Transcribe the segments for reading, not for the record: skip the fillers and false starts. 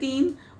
3,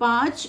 5,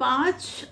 5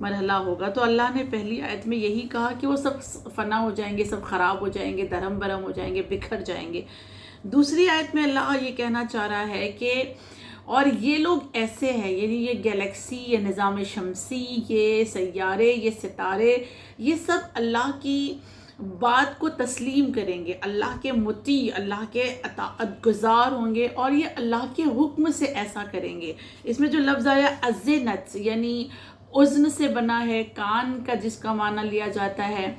مرحلہ ہوگا تو اللہ نے پہلی آیت میں یہی کہا کہ وہ سب فنا ہو جائیں گے، سب خراب ہو جائیں گے، درہم برہم ہو جائیں گے، بکھر جائیں گے۔ دوسری آیت میں اللہ یہ کہنا چاہ رہا ہے کہ اور یہ لوگ ایسے ہیں، یعنی یہ گیلیکسی، یہ نظام شمسی، یہ سیارے، یہ ستارے، یہ سب اللہ کی بات کو تسلیم کریں گے، اللہ کے مطیع، اللہ کے اطاعت گزار ہوں گے، اور یہ اللہ کے حکم سے ایسا کریں گے۔ اس میں جو لفظ آیا اذنت، یعنی اذن سے بنا ہے، کان کا جس کا معنی لیا جاتا ہے،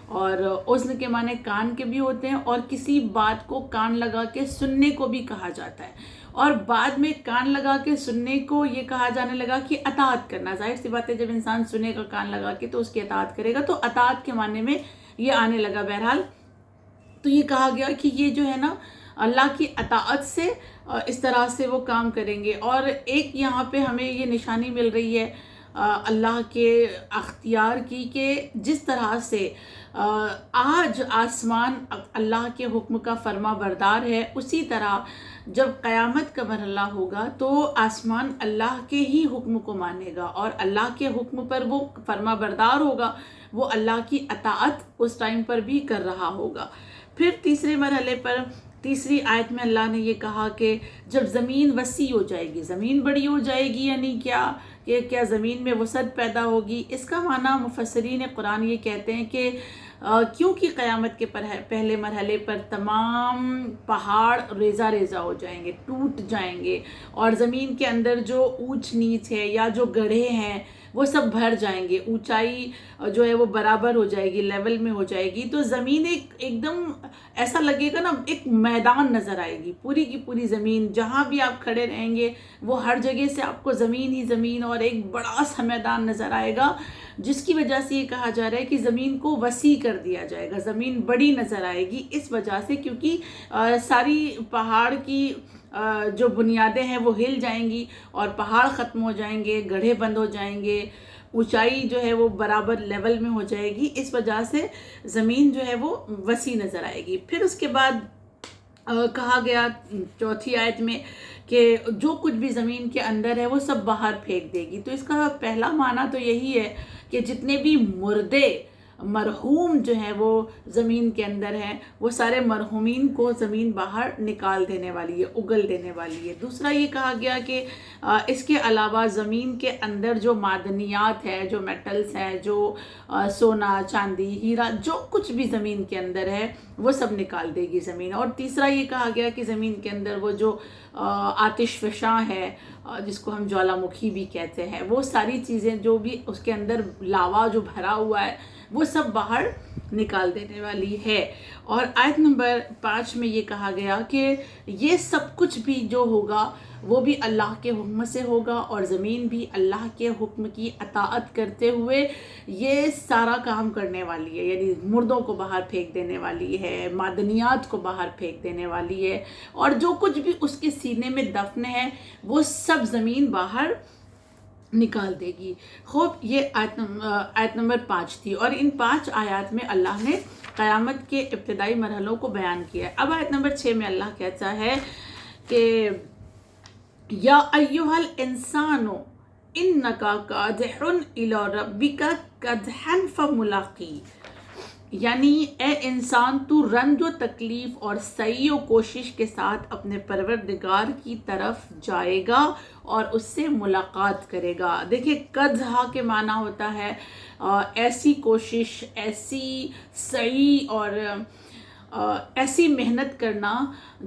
اور اذن کے معنی کان کے بھی ہوتے ہیں، اور کسی بات کو کان لگا کے سننے کو بھی کہا جاتا ہے، اور بعد میں کان لگا کے سننے کو یہ کہا جانے لگا کہ اطاعت کرنا۔ ظاہر سی بات ہے جب انسان سنے گا کان لگا کے تو اس کی اطاعت کرے گا، تو اطاعت کے معنی میں یہ آنے لگا۔ بہرحال تو یہ کہا گیا کہ یہ جو ہے نا اللہ کی اطاعت سے اس طرح سے وہ کام کریں گے۔ اور ایک یہاں پہ ہمیں یہ نشانی مل رہی ہے اللہ کے اختیار کی، کہ جس طرح سے آج آسمان اللہ کے حکم کا فرما بردار ہے، اسی طرح جب قیامت کا مرحلہ ہوگا تو آسمان اللہ کے ہی حکم کو مانے گا، اور اللہ کے حکم پر وہ فرما بردار ہوگا، وہ اللہ کی اطاعت اس ٹائم پر بھی کر رہا ہوگا۔ پھر تیسرے مرحلے پر تیسری آیت میں اللہ نے یہ کہا کہ جب زمین وسیع ہو جائے گی، زمین بڑی ہو جائے گی، یعنی کیا زمین میں وسعت پیدا ہوگی۔ اس کا معنی مفسرین قرآن یہ کہتے ہیں کہ کیونکہ قیامت کے پہلے مرحلے پر تمام پہاڑ ریزہ ریزہ ہو جائیں گے، ٹوٹ جائیں گے، اور زمین کے اندر جو اونچ نیچ ہے یا جو گڑھے ہیں وہ سب بھر جائیں گے، اونچائی جو ہے وہ برابر ہو جائے گی، لیول میں ہو جائے گی، تو زمین ایک دم ایسا لگے گا نا، ایک میدان نظر آئے گی، پوری کی پوری زمین، جہاں بھی آپ کھڑے رہیں گے وہ ہر جگہ سے آپ کو زمین ہی زمین اور ایک بڑا سا میدان نظر آئے گا، جس کی وجہ سے یہ کہا جا رہا ہے کہ زمین کو وسیع کر دیا جائے گا، زمین بڑی نظر آئے گی، اس وجہ سے کیونکہ ساری پہاڑ کی جو بنیادیں ہیں وہ ہل جائیں گی، اور پہاڑ ختم ہو جائیں گے، گڑھے بند ہو جائیں گے، اونچائی جو ہے وہ برابر لیول میں ہو جائے گی، اس وجہ سے زمین جو ہے وہ وسیع نظر آئے گی۔ پھر اس کے بعد کہا گیا چوتھی آیت میں کہ جو کچھ بھی زمین کے اندر ہے وہ سب باہر پھینک دے گی۔ تو اس کا پہلا معنی تو یہی ہے کہ جتنے بھی مردے مرحوم جو ہیں وہ زمین کے اندر ہیں، وہ سارے مرحومین کو زمین باہر نکال دینے والی ہے، اگل دینے والی ہے۔ دوسرا یہ کہا گیا کہ اس کے علاوہ زمین کے اندر جو معدنیات ہے، جو میٹلز ہیں، جو سونا چاندی ہیرا، جو کچھ بھی زمین کے اندر ہے وہ سب نکال دے گی زمین۔ اور تیسرا یہ کہا گیا کہ زمین کے اندر وہ جو آتش فشاں ہے، جس کو ہم جوالا مکھی بھی کہتے ہیں، وہ ساری چیزیں جو بھی اس کے اندر لاوا جو بھرا ہوا ہے وہ سب باہر نکال دینے والی ہے۔ اور آیت نمبر 5 میں یہ کہا گیا کہ یہ سب کچھ بھی جو ہوگا وہ بھی اللہ کے حکم سے ہوگا، اور زمین بھی اللہ کے حکم کی اطاعت کرتے ہوئے یہ سارا کام کرنے والی ہے، یعنی مردوں کو باہر پھینک دینے والی ہے، معدنیات کو باہر پھینک دینے والی ہے، اور جو کچھ بھی اس کے سینے میں دفن ہے وہ سب زمین باہر نکال دے گی۔ خوب، یہ آیت نمبر 5 تھی، اور ان 5 آیات میں اللہ نے قیامت کے ابتدائی مرحلوں کو بیان کیا ہے۔ اب آیت نمبر 6 میں اللہ کہتا ہے کہ یا ایھا الانسان انک کادح الی ربک کدحا فملاقی، یعنی اے انسان تو رنج و تکلیف اور سعی و کوشش کے ساتھ اپنے پروردگار کی طرف جائے گا اور اس سے ملاقات کرے گا۔ دیکھیں، قدح کے معنی ہوتا ہے ایسی کوشش، ایسی سعی اور ایسی محنت کرنا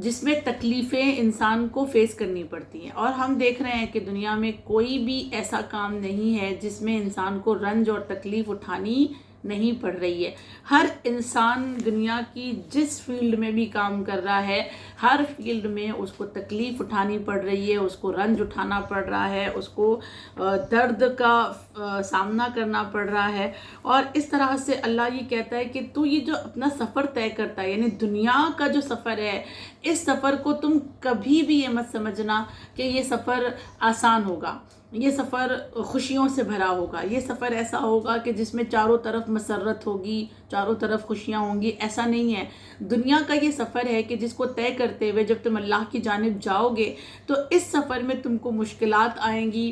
جس میں تکلیفیں انسان کو فیس کرنی پڑتی ہیں، اور ہم دیکھ رہے ہیں کہ دنیا میں کوئی بھی ایسا کام نہیں ہے جس میں انسان کو رنج اور تکلیف اٹھانی نہیں پڑ رہی ہے۔ ہر انسان دنیا کی جس فیلڈ میں بھی کام کر رہا ہے، ہر فیلڈ میں اس کو تکلیف اٹھانی پڑ رہی ہے، اس کو رنج اٹھانا پڑ رہا ہے، اس کو درد کا سامنا کرنا پڑ رہا ہے۔ اور اس طرح سے اللہ یہ کہتا ہے کہ تو یہ جو اپنا سفر طے کرتا ہے، یعنی دنیا کا جو سفر ہے، اس سفر کو تم کبھی بھی یہ مت سمجھنا کہ یہ سفر آسان ہوگا، یہ سفر خوشیوں سے بھرا ہوگا، یہ سفر ایسا ہوگا کہ جس میں چاروں طرف مسرت ہوگی، چاروں طرف خوشیاں ہوں گی، ایسا نہیں ہے۔ دنیا کا یہ سفر ہے کہ جس کو طے کرتے ہوئے جب تم اللہ کی جانب جاؤ گے تو اس سفر میں تم کو مشکلات آئیں گی،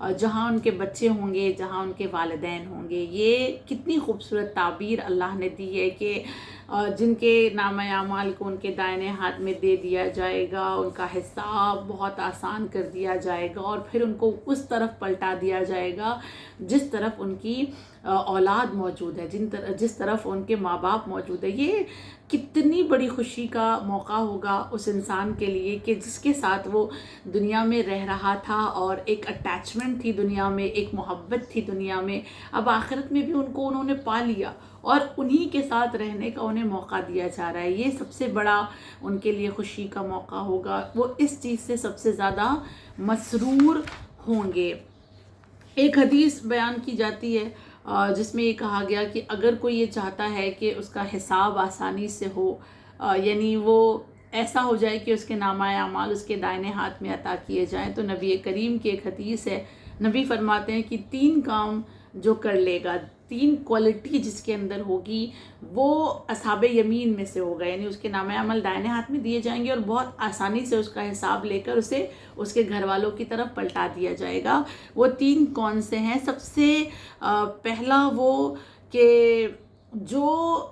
جہاں ان کے بچے ہوں گے، جہاں ان کے والدین ہوں گے۔ یہ کتنی خوبصورت تعبیر اللہ نے دی ہے کہ جن کے نامہ اعمال کو ان کے دائنے ہاتھ میں دے دیا جائے گا، ان کا حساب بہت آسان کر دیا جائے گا، اور پھر ان کو اس طرف پلٹا دیا جائے گا جس طرف ان کی اولاد موجود ہے، جس طرف ان کے ماں باپ موجود ہے۔ یہ کتنی بڑی خوشی کا موقع ہوگا اس انسان کے لیے کہ جس کے ساتھ وہ دنیا میں رہ رہا تھا، اور ایک اٹیچمنٹ تھی دنیا میں، ایک محبت تھی دنیا میں، اب آخرت میں بھی ان کو انہوں نے پا لیا اور انہی کے ساتھ رہنے کا انہیں موقع دیا جا رہا ہے۔ یہ سب سے بڑا ان کے لیے خوشی کا موقع ہوگا، وہ اس چیز سے سب سے زیادہ مسرور ہوں گے۔ ایک حدیث بیان کی جاتی ہے جس میں یہ کہا گیا کہ اگر کوئی یہ چاہتا ہے کہ اس کا حساب آسانی سے ہو، یعنی وہ ایسا ہو جائے کہ اس کے نامہ اعمال اس کے دائنے ہاتھ میں عطا کیے جائیں، تو نبی کریم کی ایک حدیث ہے، نبی فرماتے ہیں کہ 3 کام جو کر لے گا، 3 کوالٹی جس کے اندر ہوگی، وہ اصحاب یمین میں سے ہوگا، یعنی اس کے نامہ عمل دائنے ہاتھ میں دیے جائیں گے اور بہت آسانی سے اس کا حساب لے کر اسے اس کے گھر والوں کی طرف پلٹا دیا جائے گا۔ وہ 3 کون سے ہیں؟ سب سے پہلا وہ کہ جو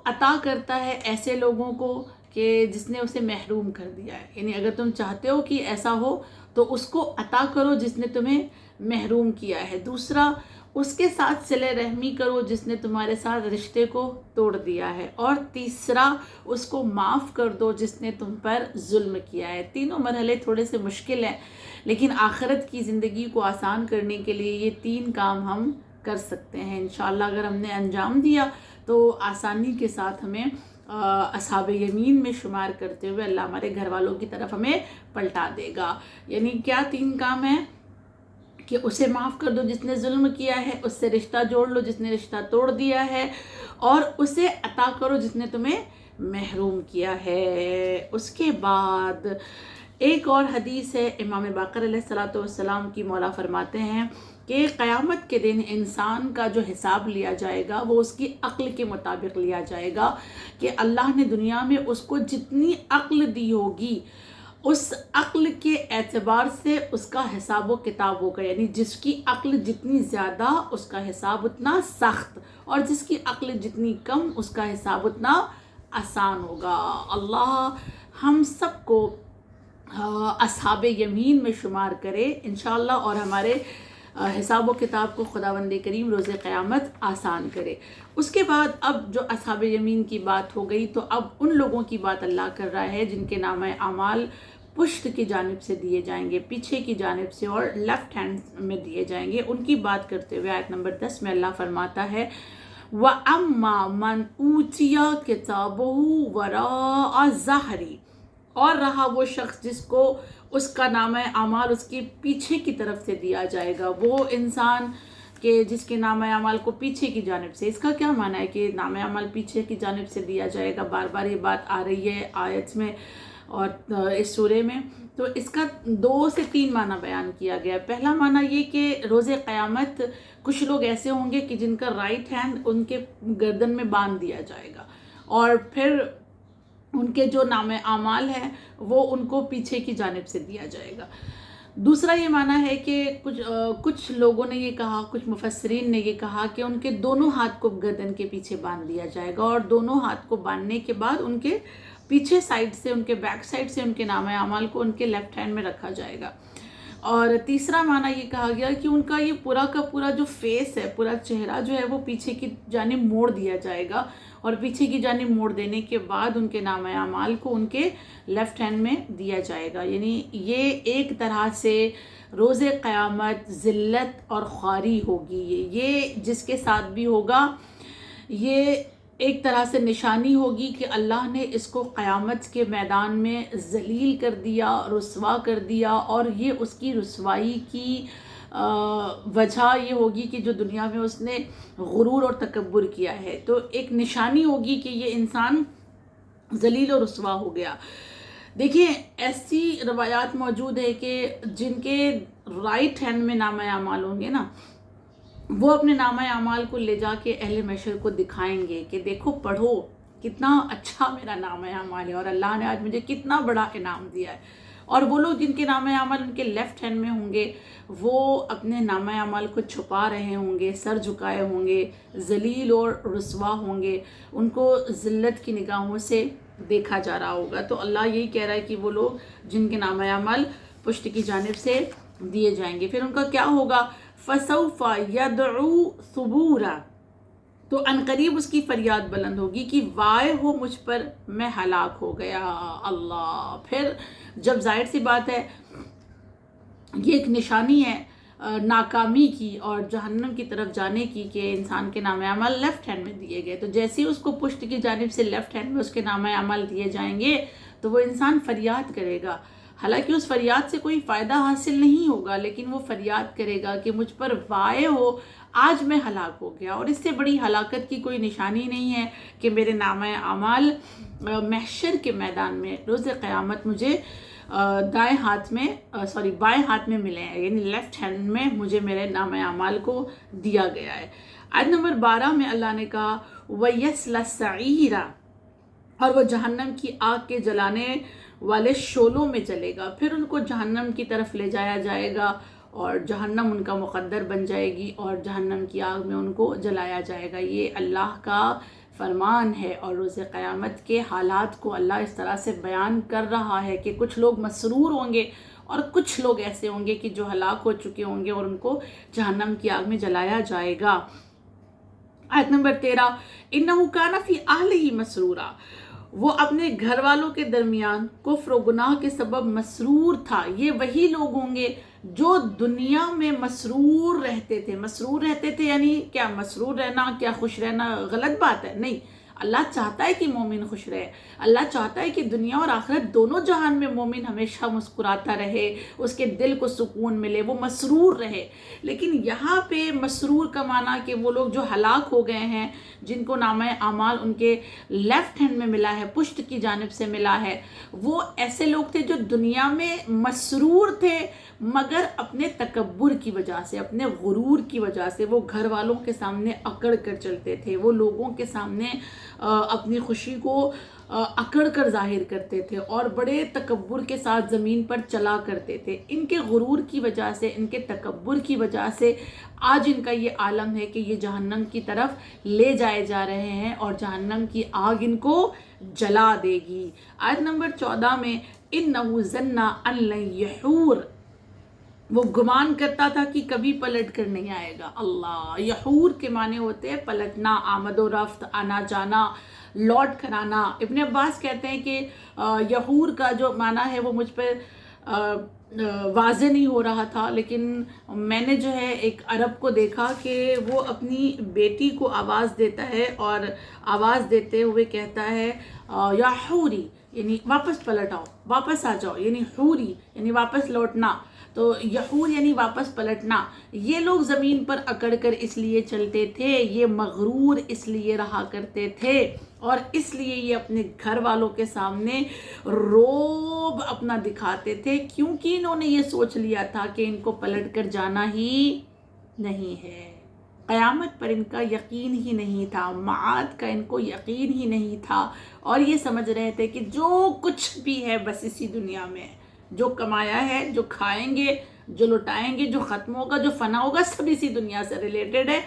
عطا کرتا ہے ایسے لوگوں کو کہ جس نے اسے محروم کر دیا ہے، یعنی اگر تم چاہتے ہو کہ ایسا ہو تو اس کو عطا کرو جس نے تمہیں محروم کیا ہے۔ دوسرا، اس کے ساتھ صلہ رحمی کرو جس نے تمہارے ساتھ رشتے کو توڑ دیا ہے، اور تیسرا، اس کو معاف کر دو جس نے تم پر ظلم کیا ہے۔ تینوں مرحلے تھوڑے سے مشکل ہیں، لیکن آخرت کی زندگی کو آسان کرنے کے لیے یہ 3 کام ہم کر سکتے ہیں انشاءاللہ۔ اگر ہم نے انجام دیا تو آسانی کے ساتھ ہمیں اصحاب یمین میں شمار کرتے ہوئے اللہ ہمارے گھر والوں کی طرف ہمیں پلٹا دے گا۔ یعنی کیا 3 کام ہیں؟ کہ اسے معاف کر دو جس نے ظلم کیا ہے، اس سے رشتہ جوڑ لو جس نے رشتہ توڑ دیا ہے، اور اسے عطا کرو جس نے تمہیں محروم کیا ہے۔ اس کے بعد ایک اور حدیث ہے، امام باقر علیہ السلام کی، مولا فرماتے ہیں کہ قیامت کے دن انسان کا جو حساب لیا جائے گا وہ اس کی عقل کے مطابق لیا جائے گا، کہ اللہ نے دنیا میں اس کو جتنی عقل دی ہوگی اس عقل کے اعتبار سے اس کا حساب و کتاب ہوگا، یعنی جس کی عقل جتنی زیادہ اس کا حساب اتنا سخت، اور جس کی عقل جتنی کم اس کا حساب اتنا آسان ہوگا۔ اللہ ہم سب کو اصحاب یمین میں شمار کرے انشاءاللہ، اور ہمارے حساب و کتاب کو خداوند کریم روز قیامت آسان کرے۔ اس کے بعد اب جو اصحاب یمین کی بات ہو گئی، تو اب ان لوگوں کی بات اللہ کر رہا ہے جن کے نامہ اعمال پشت کی جانب سے دیے جائیں گے، پیچھے کی جانب سے اور لیفٹ ہینڈ میں دیے جائیں گے۔ ان کی بات کرتے ہوئے آیت نمبر 10 میں اللہ فرماتا ہے وَأَمَّا مَنْ أُوتِيَ كِتَابَهُ وَرَاءَ ظَهْرِهِ، اور رہا وہ شخص جس کو اس کا نامہ اعمال اس کے پیچھے کی طرف سے دیا جائے گا، وہ انسان کہ جس کے نامہ اعمال کو پیچھے کی جانب سے۔ اس کا کیا معنی ہے کہ نامہ اعمال پیچھے کی جانب سے دیا جائے گا؟ بار بار یہ بات آ رہی ہے آیت میں اور اس سورے میں، تو اس کا 2 سے 3 معنی بیان کیا گیا۔ پہلا معنی یہ کہ روز قیامت کچھ لوگ ایسے ہوں گے کہ جن کا رائٹ ہینڈ ان کے گردن میں باندھ دیا جائے گا، اور پھر ان کے جو نامہ اعمال ہیں وہ ان کو پیچھے کی جانب سے دیا جائے گا۔ دوسرا یہ معنی ہے کہ کچھ لوگوں نے یہ کہا، کچھ مفسرین نے یہ کہا کہ ان کے دونوں ہاتھ کو گردن کے پیچھے باندھ دیا جائے گا، اور دونوں ہاتھ کو باندھنے کے بعد ان کے پیچھے سائڈ سے، ان کے بیک سائڈ سے ان کے نامہ اعمال کو ان کے لیفٹ ہینڈ میں رکھا جائے گا۔ اور تیسرا معنی یہ کہا گیا کہ ان کا یہ پورا کا پورا جو فیس ہے، پورا چہرہ جو ہے وہ پیچھے کی جانب موڑ دیا جائے گا، اور پیچھے کی جانب موڑ دینے کے بعد ان کے نامہ اعمال کو ان کے لیفٹ ہینڈ میں دیا جائے گا۔ یعنی یہ ایک طرح سے روز قیامت ذلت اور خواری ہوگی، یہ جس کے ساتھ بھی ہوگا یہ ایک طرح سے نشانی ہوگی کہ اللہ نے اس کو قیامت کے میدان میں ذلیل کر دیا، رسوا کر دیا، اور یہ اس کی رسوائی کی وجہ یہ ہوگی کہ جو دنیا میں اس نے غرور اور تکبر کیا ہے، تو ایک نشانی ہوگی کہ یہ انسان ذلیل و رسوا ہو گیا۔ دیکھیں، ایسی روایات موجود ہے کہ جن کے رائٹ ہینڈ میں نامہ اعمال ہوں گے نا، وہ اپنے نامہ اعمال کو لے جا کے اہل محشر کو دکھائیں گے کہ دیکھو، پڑھو کتنا اچھا میرا نامہ اعمال ہے، اور اللہ نے آج مجھے کتنا بڑا انعام دیا ہے۔ اور وہ لوگ جن کے نام اعمال ان کے لیفٹ ہینڈ میں ہوں گے وہ اپنے نام اعمال کو چھپا رہے ہوں گے، سر جھکائے ہوں گے، ذلیل اور رسوا ہوں گے، ان کو ذلت کی نگاہوں سے دیکھا جا رہا ہوگا۔ تو اللہ یہی کہہ رہا ہے کہ وہ لوگ جن کے نام اعمال پشت کی جانب سے دیے جائیں گے، پھر ان کا کیا ہوگا؟ فَسَوْفَ يَدْعُو ثُبُورًا، تو عنقریب اس کی فریاد بلند ہوگی کہ وائے ہو مجھ پر، میں ہلاک ہو گیا۔ اللہ، پھر جب ظاہر سی بات ہے یہ ایک نشانی ہے ناکامی کی اور جہنم کی طرف جانے کی کہ انسان کے نام اعمال لیفٹ ہینڈ میں دیے گئے، تو جیسے ہی اس کو پشت کی جانب سے لیفٹ ہینڈ میں اس کے نام اعمال دیے جائیں گے تو وہ انسان فریاد کرے گا، حالانکہ اس فریاد سے کوئی فائدہ حاصل نہیں ہوگا، لیکن وہ فریاد کرے گا کہ مجھ پر وائے ہو، آج میں ہلاک ہو گیا۔ اور اس سے بڑی ہلاکت کی کوئی نشانی نہیں ہے کہ میرے نام اعمال محشر کے میدان میں روز قیامت مجھے بائیں ہاتھ میں ملے ہیں، یعنی لیفٹ ہینڈ میں مجھے میرے نام اعمال کو دیا گیا ہے۔ آیت نمبر 12 میں اللہ نے کہا وَيَصْلَى السَّعِيرَ، اور وہ جہنم کی آگ کے جلانے والے شعلوں میں جلے گا، پھر ان کو جہنم کی طرف لے جایا جائے گا اور جہنم ان کا مقدر بن جائے گی اور جہنم کی آگ میں ان کو جلایا جائے گا۔ یہ اللہ کا فرمان ہے، اور روز قیامت کے حالات کو اللہ اس طرح سے بیان کر رہا ہے کہ کچھ لوگ مسرور ہوں گے اور کچھ لوگ ایسے ہوں گے کہ جو ہلاک ہو چکے ہوں گے اور ان کو جہنم کی آگ میں جلایا جائے گا۔ آیت نمبر 13 اِنَّهُ كَانَ فِي أَهْلِهِ مَسْرُورًا، وہ اپنے گھر والوں کے درمیان کفر و گناہ کے سبب مسرور تھا۔ یہ وہی لوگ ہوں گے جو دنیا میں مسرور رہتے تھے۔ مسرور رہتے تھے یعنی کیا؟ مسرور رہنا کیا خوش رہنا غلط بات ہے؟ نہیں، اللہ چاہتا ہے کہ مومن خوش رہے، اللہ چاہتا ہے کہ دنیا اور آخرت دونوں جہان میں مومن ہمیشہ مسکراتا رہے، اس کے دل کو سکون ملے، وہ مسرور رہے۔ لیکن یہاں پہ مسرور کا معنی کہ وہ لوگ جو ہلاک ہو گئے ہیں، جن کو نامہ اعمال ان کے لیفٹ ہینڈ میں ملا ہے، پشت کی جانب سے ملا ہے، وہ ایسے لوگ تھے جو دنیا میں مسرور تھے مگر اپنے تکبر کی وجہ سے، اپنے غرور کی وجہ سے وہ گھر والوں کے سامنے اکڑ کر چلتے تھے، وہ لوگوں کے سامنے اپنی خوشی کو اکڑ کر ظاہر کرتے تھے اور بڑے تکبر کے ساتھ زمین پر چلا کرتے تھے۔ ان کے غرور کی وجہ سے، ان کے تکبر کی وجہ سے آج ان کا یہ عالم ہے کہ یہ جہنم کی طرف لے جائے جا رہے ہیں اور جہنم کی آگ ان کو جلا دے گی۔ آیت نمبر 14 میں اِنَّهُ ظَنَّ أَن لَّن يَحُورَ، وہ گمان کرتا تھا کہ کبھی پلٹ کر نہیں آئے گا۔ اللہ، یحور کے معنی ہوتے ہیں پلٹنا، آمد و رفت، آنا جانا، لوٹ کر آنا۔ ابن عباس کہتے ہیں کہ یحور کا جو معنی ہے وہ مجھ پر واضح نہیں ہو رہا تھا، لیکن میں نے جو ہے ایک عرب کو دیکھا کہ وہ اپنی بیٹی کو آواز دیتا ہے اور آواز دیتے ہوئے کہتا ہے یا حوری، یعنی واپس پلٹ آؤ، واپس آ جاؤ، یعنی حوری یعنی واپس لوٹنا، تو یحور یعنی واپس پلٹنا۔ یہ لوگ زمین پر اکڑ کر اس لیے چلتے تھے، یہ مغرور اس لیے رہا کرتے تھے اور اس لیے یہ اپنے گھر والوں کے سامنے روب اپنا دکھاتے تھے، کیونکہ انہوں نے یہ سوچ لیا تھا کہ ان کو پلٹ کر جانا ہی نہیں ہے، قیامت پر ان کا یقین ہی نہیں تھا، معاد کا ان کو یقین ہی نہیں تھا، اور یہ سمجھ رہے تھے کہ جو کچھ بھی ہے بس اسی دنیا میں، جو کمایا ہے، جو کھائیں گے، جو لٹائیں گے، جو ختم ہوگا، جو فنا ہوگا، سب اسی دنیا سے ریلیٹڈ ہے،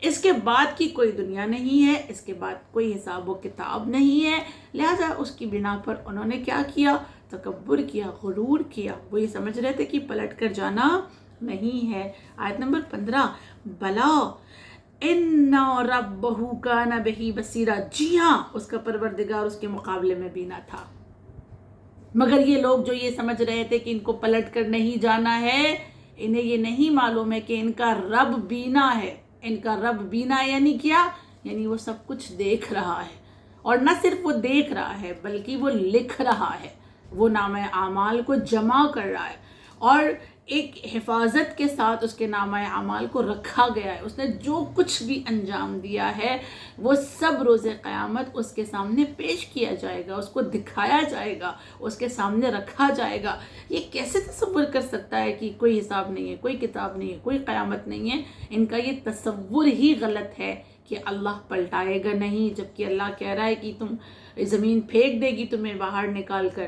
اس کے بعد کی کوئی دنیا نہیں ہے، اس کے بعد کوئی حساب و کتاب نہیں ہے۔ لہٰذا اس کی بنا پر انہوں نے کیا کیا؟ تکبر کیا، غرور کیا، وہ یہ سمجھ رہے تھے کہ پلٹ کر جانا نہیں ہے۔ آیت نمبر 15 بلا ان ربہ کان بہ بصیرا، جی ہاں اس کا پروردگار اس کے مقابلے میں بینا تھا، مگر یہ لوگ جو یہ سمجھ رہے تھے کہ ان کو پلٹ کر نہیں جانا ہے، انہیں یہ نہیں معلوم ہے کہ ان کا رب بینا ہے۔ ان کا رب بینا یعنی کیا؟ یعنی وہ سب کچھ دیکھ رہا ہے، اور نہ صرف وہ دیکھ رہا ہے بلکہ وہ لکھ رہا ہے، وہ نامہ اعمال کو جمع کر رہا ہے، اور ایک حفاظت کے ساتھ اس کے نامہ اعمال کو رکھا گیا ہے۔ اس نے جو کچھ بھی انجام دیا ہے وہ سب روز قیامت اس کے سامنے پیش کیا جائے گا، اس کو دکھایا جائے گا، اس کے سامنے رکھا جائے گا۔ یہ کیسے تصور کر سکتا ہے کہ کوئی حساب نہیں ہے، کوئی کتاب نہیں ہے، کوئی قیامت نہیں ہے؟ ان کا یہ تصور ہی غلط ہے کہ اللہ پلٹائے گا نہیں، جبکہ اللہ کہہ رہا ہے کہ تم زمین پھینک دے گی تمہیں باہر نکال کر،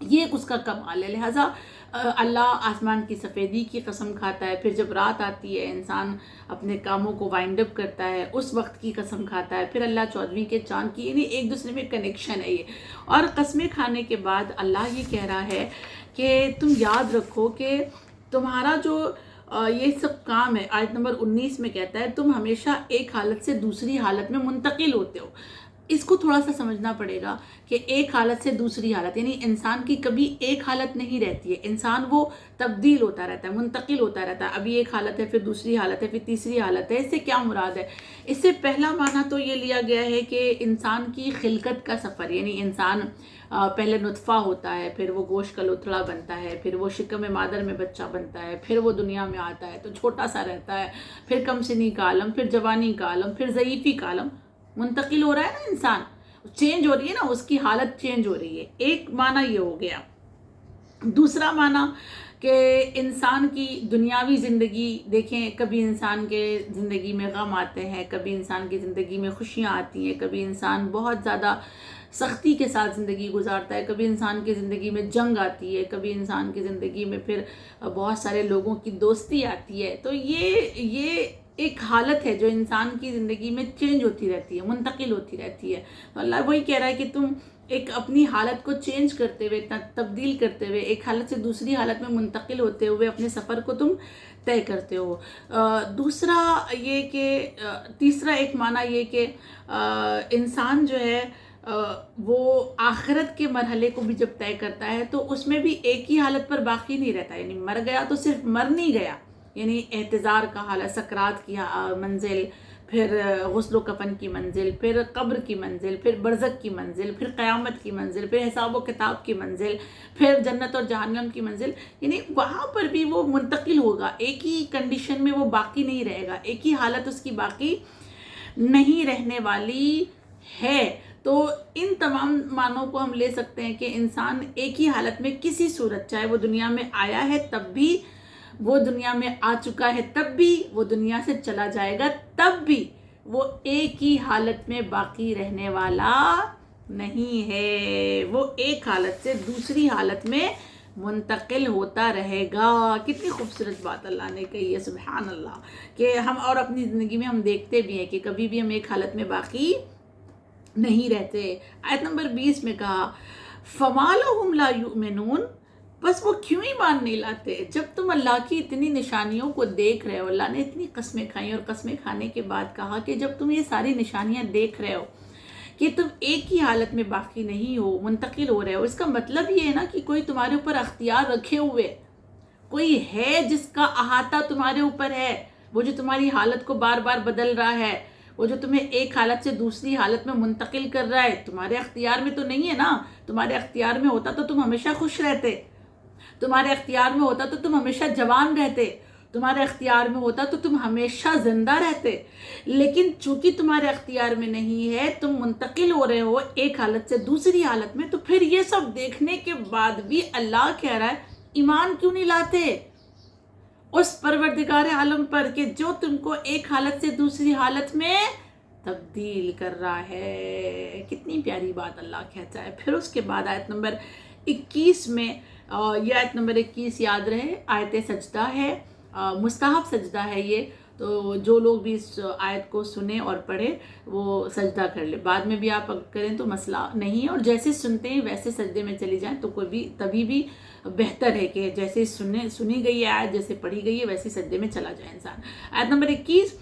یہ اس کا کمال ہے. لہٰذا اللہ آسمان کی سفیدی کی قسم کھاتا ہے، پھر جب رات آتی ہے انسان اپنے کاموں کو وائنڈ اپ کرتا ہے اس وقت کی قسم کھاتا ہے، پھر اللہ 14ویں کے چاند کی، یعنی ایک دوسرے میں کنیکشن ہے یہ. اور قسمیں کھانے کے بعد اللہ یہ کہہ رہا ہے کہ تم یاد رکھو کہ تمہارا جو یہ سب کام ہے، آیت نمبر 19 میں کہتا ہے تم ہمیشہ ایک حالت سے دوسری حالت میں منتقل ہوتے ہو. اس کو تھوڑا سا سمجھنا پڑے گا کہ ایک حالت سے دوسری حالت، یعنی انسان کی کبھی ایک حالت نہیں رہتی ہے، انسان وہ تبدیل ہوتا رہتا ہے، منتقل ہوتا رہتا ہے. ابھی ایک حالت ہے، پھر دوسری حالت ہے، پھر تیسری حالت ہے. اس سے کیا مراد ہے؟ اس سے پہلا معنی تو یہ لیا گیا ہے کہ انسان کی خلقت کا سفر، یعنی انسان پہلے نطفہ ہوتا ہے، پھر وہ گوشت کا لوتھڑا بنتا ہے، پھر وہ شکم مادر میں بچہ بنتا ہے، پھر وہ دنیا میں آتا ہے تو چھوٹا سا رہتا ہے، پھر کم سنی کا عالم، پھر جوانی کا عالم، پھر ضعیفی کا عالم. منتقل ہو رہا ہے نا انسان، چینج ہو رہی ہے نا، اس کی حالت چینج ہو رہی ہے. ایک معنی یہ ہو گیا. دوسرا معنی کہ انسان کی دنیاوی زندگی دیکھیں، کبھی انسان کے زندگی میں غم آتے ہیں، کبھی انسان کی زندگی میں خوشیاں آتی ہیں، کبھی انسان بہت زیادہ سختی کے ساتھ زندگی گزارتا ہے، کبھی انسان کی زندگی میں جنگ آتی ہے، کبھی انسان کی زندگی میں پھر بہت سارے لوگوں کی دوستی آتی ہے. تو یہ ایک حالت ہے جو انسان کی زندگی میں چینج ہوتی رہتی ہے، منتقل ہوتی رہتی ہے. تو اللہ وہی کہہ رہا ہے کہ تم ایک اپنی حالت کو چینج کرتے ہوئے، تبدیل کرتے ہوئے، ایک حالت سے دوسری حالت میں منتقل ہوتے ہوئے اپنے سفر کو تم طے کرتے ہو. دوسرا یہ کہ تیسرا ایک معنی یہ کہ انسان جو ہے وہ آخرت کے مرحلے کو بھی جب طے کرتا ہے تو اس میں بھی ایک ہی حالت پر باقی نہیں رہتا. یعنی مر گیا تو صرف مر نہیں گیا، یعنی احتضار کا حالت، سکرات کی منزل، پھر غسل و کفن کی منزل، پھر قبر کی منزل، پھر برزخ کی منزل، پھر قیامت کی منزل، پھر حساب و کتاب کی منزل، پھر جنت اور جہنم کی منزل. یعنی وہاں پر بھی وہ منتقل ہوگا، ایک ہی کنڈیشن میں وہ باقی نہیں رہے گا، ایک ہی حالت اس کی باقی نہیں رہنے والی ہے. تو ان تمام معنوں کو ہم لے سکتے ہیں کہ انسان ایک ہی حالت میں کسی صورت، چاہے وہ دنیا میں آیا ہے تب بھی، وہ دنیا میں آ چکا ہے تب بھی، وہ دنیا سے چلا جائے گا تب بھی، وہ ایک ہی حالت میں باقی رہنے والا نہیں ہے. وہ ایک حالت سے دوسری حالت میں منتقل ہوتا رہے گا. کتنی خوبصورت بات اللہ نے کہی ہے، سبحان اللہ. کہ ہم اور اپنی زندگی میں ہم دیکھتے بھی ہیں کہ کبھی بھی ہم ایک حالت میں باقی نہیں رہتے. آیت نمبر 20 میں کہا فَمَا لَهُمْ لَا يُؤْمِنُونَ، بس وہ کیوں ایمان نہیں لاتے؟ جب تم اللہ کی اتنی نشانیوں کو دیکھ رہے ہو، اللہ نے اتنی قسمیں کھائیں، اور قسمیں کھانے کے بعد کہا کہ جب تم یہ ساری نشانیاں دیکھ رہے ہو کہ تم ایک ہی حالت میں باقی نہیں ہو، منتقل ہو رہے ہو، اس کا مطلب یہ ہے نا کہ کوئی تمہارے اوپر اختیار رکھے ہوئے کوئی ہے جس کا احاطہ تمہارے اوپر ہے، وہ جو تمہاری حالت کو بار بار بدل رہا ہے، وہ جو تمہیں ایک حالت سے دوسری حالت میں منتقل کر رہا ہے. تمہارے اختیار میں تو نہیں ہے نا. تمہارے اختیار میں ہوتا تو تم ہمیشہ خوش رہتے، تمہارے اختیار میں ہوتا تو تم ہمیشہ جوان رہتے، تمہارے اختیار میں ہوتا تو تم ہمیشہ زندہ رہتے. لیکن چونکہ تمہارے اختیار میں نہیں ہے، تم منتقل ہو رہے ہو ایک حالت سے دوسری حالت میں. تو پھر یہ سب دیکھنے کے بعد بھی اللہ کہہ رہا ہے ایمان کیوں نہیں لاتے اس پروردگار عالم پر کہ جو تم کو ایک حالت سے دوسری حالت میں تبدیل کر رہا ہے. کتنی پیاری بات اللہ کہتا ہے. پھر اس کے بعد آیت نمبر 21 میں، یہ آیت نمبر 21 یاد رہے، آیت سجدہ ہے، مستحب سجدہ ہے یہ. تو جو لوگ بھی اس آیت کو سنیں اور پڑھیں وہ سجدہ کر لیں. بعد میں بھی آپ کریں تو مسئلہ نہیں ہے، اور جیسے سنتے ہیں ویسے سجدے میں چلی جائیں تو کوئی بھی تبھی بھی بہتر ہے کہ جیسے سنی گئی ہے آیت، جیسے پڑھی گئی ہے ویسے سجدے میں چلا جائے انسان. آیت نمبر 21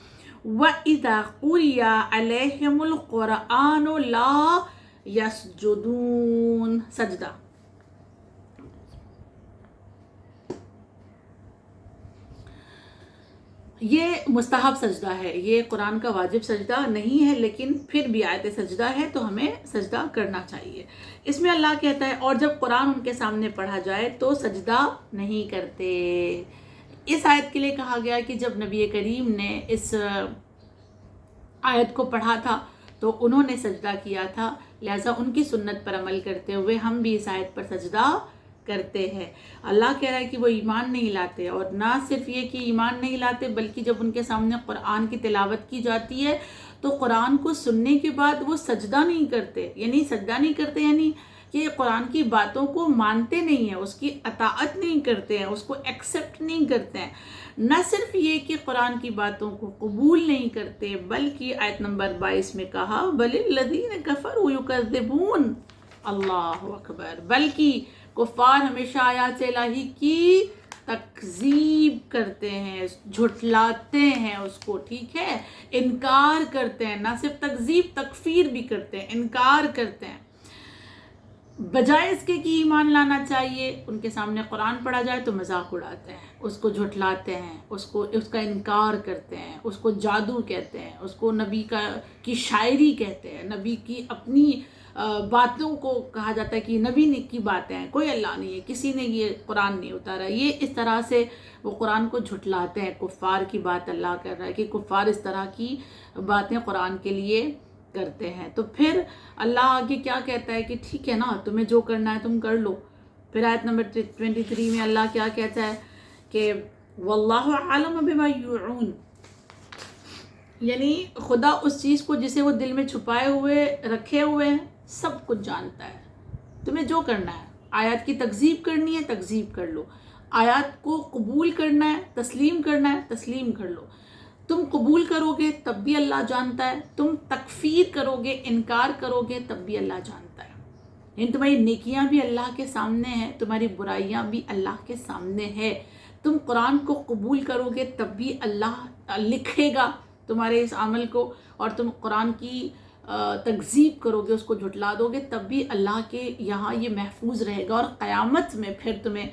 وَإِذَا قُرِئَ عَلَيْهِمُ الْقُرْآنُ لَا يَسْجُدُونَ، سجدہ. یہ مستحب سجدہ ہے، یہ قرآن کا واجب سجدہ نہیں ہے، لیکن پھر بھی آیت سجدہ ہے تو ہمیں سجدہ کرنا چاہیے. اس میں اللہ کہتا ہے اور جب قرآن ان کے سامنے پڑھا جائے تو سجدہ نہیں کرتے. اس آیت کے لیے کہا گیا کہ جب نبی کریم نے اس آیت کو پڑھا تھا تو انہوں نے سجدہ کیا تھا، لہٰذا ان کی سنت پر عمل کرتے ہوئے ہم بھی اس آیت پر سجدہ کرتے ہیں. اللہ کہہ رہا ہے کہ وہ ایمان نہیں لاتے، اور نہ صرف یہ کہ ایمان نہیں لاتے بلکہ جب ان کے سامنے قرآن کی تلاوت کی جاتی ہے تو قرآن کو سننے کے بعد وہ سجدہ نہیں کرتے. یعنی سجدہ نہیں کرتے یعنی کہ قرآن کی باتوں کو مانتے نہیں ہیں، اس کی اطاعت نہیں کرتے ہیں، اس کو ایکسیپٹ نہیں کرتے ہیں۔ نہ صرف یہ کہ قرآن کی باتوں کو قبول نہیں کرتے، بلکہ آیت نمبر 22 میں کہا بل الذین کفروا یکذبون، اللہ اکبر، بلکہ کفار ہمیشہ آیات الہی کی تکذیب کرتے ہیں، جھٹلاتے ہیں اس کو، ٹھیک ہے، انکار کرتے ہیں، نہ صرف تکذیب، تکفیر بھی کرتے ہیں، انکار کرتے ہیں۔ بجائے اس کے کہ ایمان لانا چاہیے، ان کے سامنے قرآن پڑھا جائے تو مذاق اڑاتے ہیں، اس کو جھٹلاتے ہیں، اس کا انکار کرتے ہیں، اس کو جادو کہتے ہیں، اس کو نبی کی شاعری کہتے ہیں، نبی کی اپنی باتوں کو کہا جاتا ہے کہ نبی کی باتیں ہیں، کوئی اللہ نہیں ہے، کسی نے یہ قرآن نہیں اتارا۔ یہ اس طرح سے وہ قرآن کو جھٹلاتے ہیں۔ کفار کی بات اللہ کر رہا ہے کہ کفار اس طرح کی باتیں قرآن کے لیے کرتے ہیں۔ تو پھر اللہ آگے کیا کہتا ہے کہ ٹھیک ہے نا، تمہیں جو کرنا ہے تم کر لو۔ پھر آیت نمبر 23 میں اللہ کیا کہتا ہے کہ واللہ عالم بما یوعون، یعنی خدا اس چیز کو جسے وہ دل میں چھپائے ہوئے رکھے ہوئے ہیں سب کچھ جانتا ہے۔ تمہیں جو کرنا ہے، آیات کی تکذیب کرنی ہے تکذیب کر لو، آیات کو قبول کرنا ہے، تسلیم کرنا ہے، تسلیم کر لو۔ تم قبول کرو گے تب بھی اللہ جانتا ہے، تم تکفیر کرو گے، انکار کرو گے تب بھی اللہ جانتا ہے۔ یعنی تمہاری نیکیاں بھی اللہ کے سامنے ہیں، تمہاری برائیاں بھی اللہ کے سامنے ہے۔ تم قرآن کو قبول کرو گے تب بھی اللہ لکھے گا تمہارے اس عمل کو، اور تم قرآن کی تکذیب کرو گے، اس کو جھٹلا دو گے تب بھی اللہ کے یہاں یہ محفوظ رہے گا، اور قیامت میں پھر تمہیں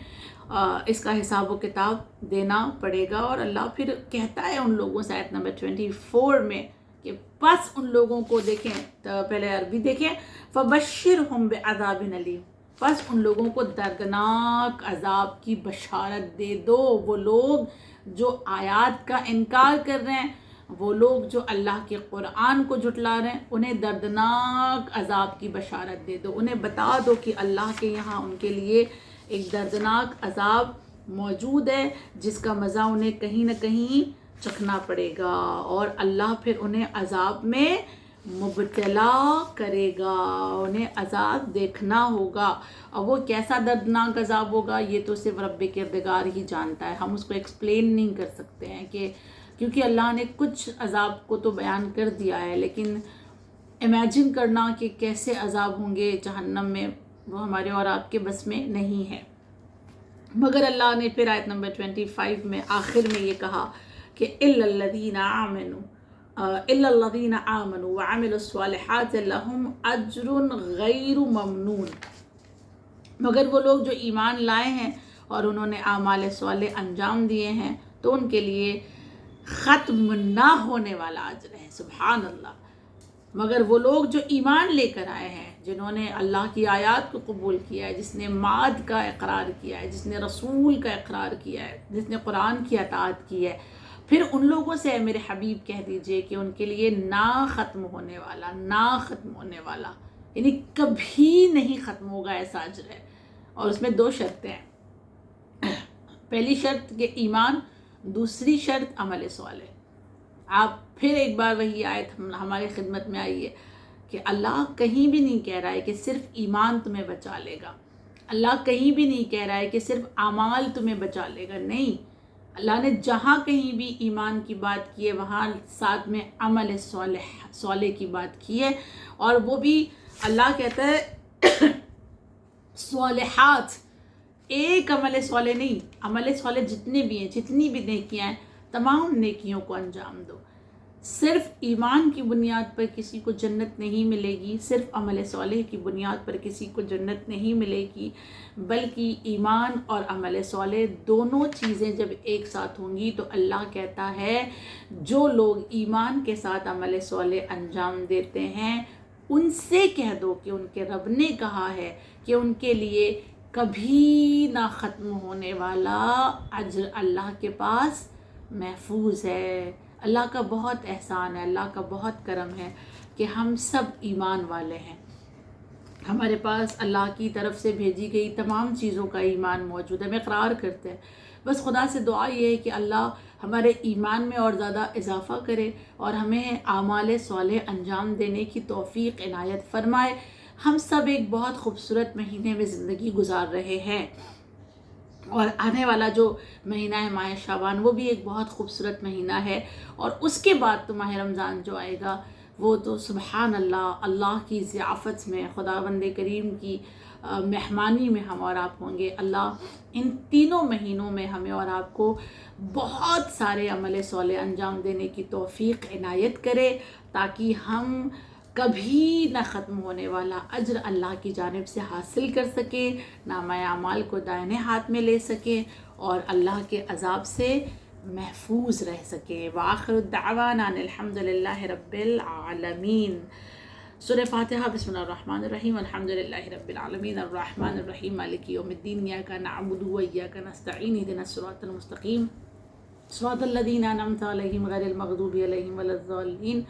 اس کا حساب و کتاب دینا پڑے گا۔ اور اللہ پھر کہتا ہے ان لوگوں سے آیت نمبر 24 میں کہ بس ان لوگوں کو دیکھیں، پہلے عربی دیکھیں، فَبَشِّرْهُمْ بِعَذَابٍ أَلِيمٍ، بس ان لوگوں کو دردناک عذاب کی بشارت دے دو۔ وہ لوگ جو آیات کا انکار کر رہے ہیں، وہ لوگ جو اللہ کے قرآن کو جھٹلا رہے ہیں، انہیں دردناک عذاب کی بشارت دے دو، انہیں بتا دو کہ اللہ کے یہاں ان کے لیے ایک دردناک عذاب موجود ہے جس کا مزہ انہیں کہیں نہ کہیں چکھنا پڑے گا، اور اللہ پھر انہیں عذاب میں مبتلا کرے گا، انہیں عذاب دیکھنا ہوگا۔ اور وہ کیسا دردناک عذاب ہوگا یہ تو صرف رب کردگار ہی جانتا ہے، ہم اس کو ایکسپلین نہیں کر سکتے ہیں، کہ کیونکہ اللہ نے کچھ عذاب کو تو بیان کر دیا ہے، لیکن امیجن کرنا کہ کیسے عذاب ہوں گے جہنم میں وہ ہمارے اور آپ کے بس میں نہیں ہے۔ مگر اللہ نے پھر آیت نمبر 25 میں آخر میں یہ کہا کہ إِلَّا الَّذِينَ آمَنُوا وَعَمِلُوا الصَّالِحَاتِ لَهُمْ أَجْرٌ غَيْرُ مَمْنُونٍ، مگر وہ لوگ جو ایمان لائے ہیں اور انہوں نے اعمال صالح انجام دیے ہیں تو ان کے لیے ختم نہ ہونے والا اجر ہے۔ سبحان اللہ، مگر وہ لوگ جو ایمان لے کر آئے ہیں، جنہوں نے اللہ کی آیات کو قبول کیا ہے، جس نے معاد کا اقرار کیا ہے، جس نے رسول کا اقرار کیا ہے، جس نے قرآن کی اطاعت کی ہے، پھر ان لوگوں سے میرے حبیب کہہ دیجئے کہ ان کے لیے نہ ختم ہونے والا، نہ ختم ہونے والا، یعنی کبھی نہیں ختم ہوگا ایسا اجر ہے۔ اور اس میں 2 شرطیں ہیں، پہلی شرط کہ ایمان، دوسری شرط عمل صالح۔ آپ پھر ایک بار وہی آیت ہمارے خدمت میں آئی ہے کہ اللہ کہیں بھی نہیں کہہ رہا ہے کہ صرف ایمان تمہیں بچا لے گا، اللہ کہیں بھی نہیں کہہ رہا ہے کہ صرف اعمال تمہیں بچا لے گا، نہیں، اللہ نے جہاں کہیں بھی ایمان کی بات کی ہے وہاں ساتھ میں عمل صالح کی بات کی ہے، اور وہ بھی اللہ کہتا ہے صالحات، ایک عمل صالح نہیں، عمل صالح جتنے بھی ہیں، جتنی بھی نیکیاں ہیں، تمام نیکیوں کو انجام دو۔ صرف ایمان کی بنیاد پر کسی کو جنت نہیں ملے گی، صرف عمل صالح کی بنیاد پر کسی کو جنت نہیں ملے گی، بلکہ ایمان اور عمل صالح دونوں چیزیں جب ایک ساتھ ہوں گی تو اللہ کہتا ہے جو لوگ ایمان کے ساتھ عمل صالح انجام دیتے ہیں ان سے کہہ دو کہ ان کے رب نے کہا ہے کہ ان کے لیے کبھی نہ ختم ہونے والا اجر اللہ کے پاس محفوظ ہے۔ اللہ کا بہت احسان ہے، اللہ کا بہت کرم ہے کہ ہم سب ایمان والے ہیں، ہمارے پاس اللہ کی طرف سے بھیجی گئی تمام چیزوں کا ایمان موجود ہے، ہم اقرار کرتے ہیں۔ بس خدا سے دعا یہ ہے کہ اللہ ہمارے ایمان میں اور زیادہ اضافہ کرے اور ہمیں اعمال صالح انجام دینے کی توفیق عنایت فرمائے، ہم سب ایک بہت خوبصورت مہینے میں زندگی گزار رہے ہیں، اور آنے والا جو مہینہ ہے ماہ شعبان وہ بھی ایک بہت خوبصورت مہینہ ہے، اور اس کے بعد تو ماہ رمضان جو آئے گا وہ تو سبحان اللہ، اللہ کی ضیافت میں، خداوند کریم کی مہمانی میں ہم اور آپ ہوں گے۔ اللہ ان تینوں مہینوں میں ہمیں اور آپ کو بہت سارے عمل صالح انجام دینے کی توفیق عنایت کرے، تاکہ ہم کبھی نہ ختم ہونے والا اجر اللہ کی جانب سے حاصل کر سکیں، نامہ اعمال کو دائنے ہاتھ میں لے سکیں، اور اللہ کے عذاب سے محفوظ رہ سکیں۔ وآخر الدعوانا ان الحمد للہ رب العالمین۔ سورہ فاتحہ۔ بسم اللہ الرحمن الرحیم، الحمد للہ رب العالمین، الرحمن الرحیم، مالک یوم الدین، ایاک نعبد و ایاک نستعین، اہدنا الصراط المستقیم، صراط الذین انعمت علیہم غیر المغضوب علیہم ولا الضالین۔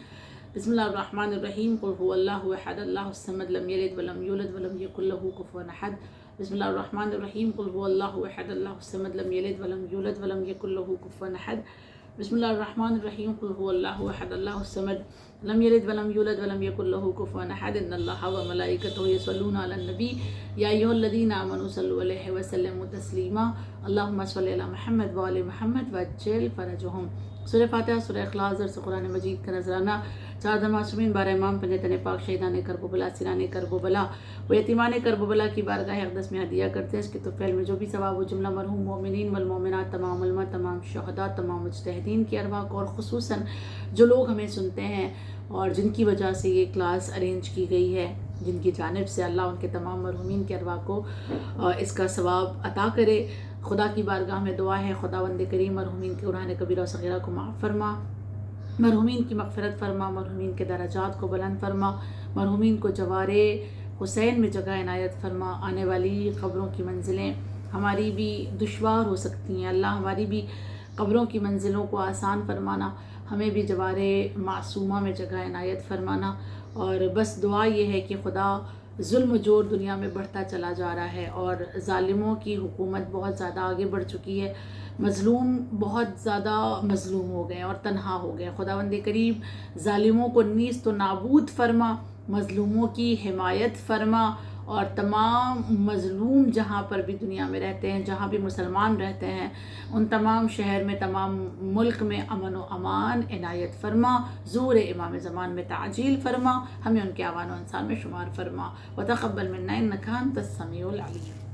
بسم اللہ الرحمن الرحیم، قل هو اللہ احد اللہ الصمد لم یلد ولم یولد ولم یکن له کفوا احد۔ بسم اللہ الرحمن الرحیم، قل هو اللہ احد اللہ الصمد لم یلد ولم یولد ولم یکن له کفوا احد۔ بسم اللہ الرحمن الرحیم، قل هو اللہ احد اللہ الصمد لم یلد ولم یولد ولم یکن له کفوا احد۔ ان اللہ وملائکتہ یصلون علی النبی یا ایھا الذین آمنوا صلوا علیہ وسلموا تسلیما۔ اللہم صل علی محمد وآل محمد وعجل فرجہم۔ سورہ فاتحہ، سورہ اخلاص، درس قرآن مجید کا نذرانہ، چار معصومین، بارہ امام، پنجتن پاک، شہیدان کربلا، سنان کربلا و یتیمان کربلا کی بارگاہ اقدس میں ہدیہ کرتے ہیں۔ اس کے توفیل میں جو بھی ثواب و جملہ مرحوم مومنین والمومنات، تمام علماء، تمام شہداء، تمام مجتہدین کی ارواح کو، اور خصوصاً جو لوگ ہمیں سنتے ہیں اور جن کی وجہ سے یہ کلاس ارینج کی گئی ہے، جن کی جانب سے، اللہ ان کے تمام مرحومین کی ارواح کو اس کا ثواب عطا کرے۔ خدا کی بارگاہ میں دعا ہے، خداوند کریم مرحومین کے گناہ کبیرہ و صغیرہ کو معاف فرما، مرحومین کی مغفرت فرما، مرحومین کے درجات کو بلند فرما، مرحومین کو جوار حسین میں جگہ عنایت فرما۔ آنے والی قبروں کی منزلیں ہماری بھی دشوار ہو سکتی ہیں، اللہ ہماری بھی قبروں کی منزلوں کو آسان فرمانا، ہمیں بھی جوار معصومہ میں جگہ عنایت فرمانا۔ اور بس دعا یہ ہے کہ خدا، ظلم و جور دنیا میں بڑھتا چلا جا رہا ہے، اور ظالموں کی حکومت بہت زیادہ آگے بڑھ چکی ہے، مظلوم بہت زیادہ مظلوم ہو گئے اور تنہا ہو گئے۔ خداوند کریم ظالموں کو نیست و نابود فرما، مظلوموں کی حمایت فرما، اور تمام مظلوم جہاں پر بھی دنیا میں رہتے ہیں، جہاں بھی مسلمان رہتے ہیں، ان تمام شہر میں، تمام ملک میں امن و امان عنایت فرما، ظہور امام زمان میں تعجیل فرما، ہمیں ان کے اعوان و انصار میں شمار فرما، وتقبل منا انک انت السمیع العلیم۔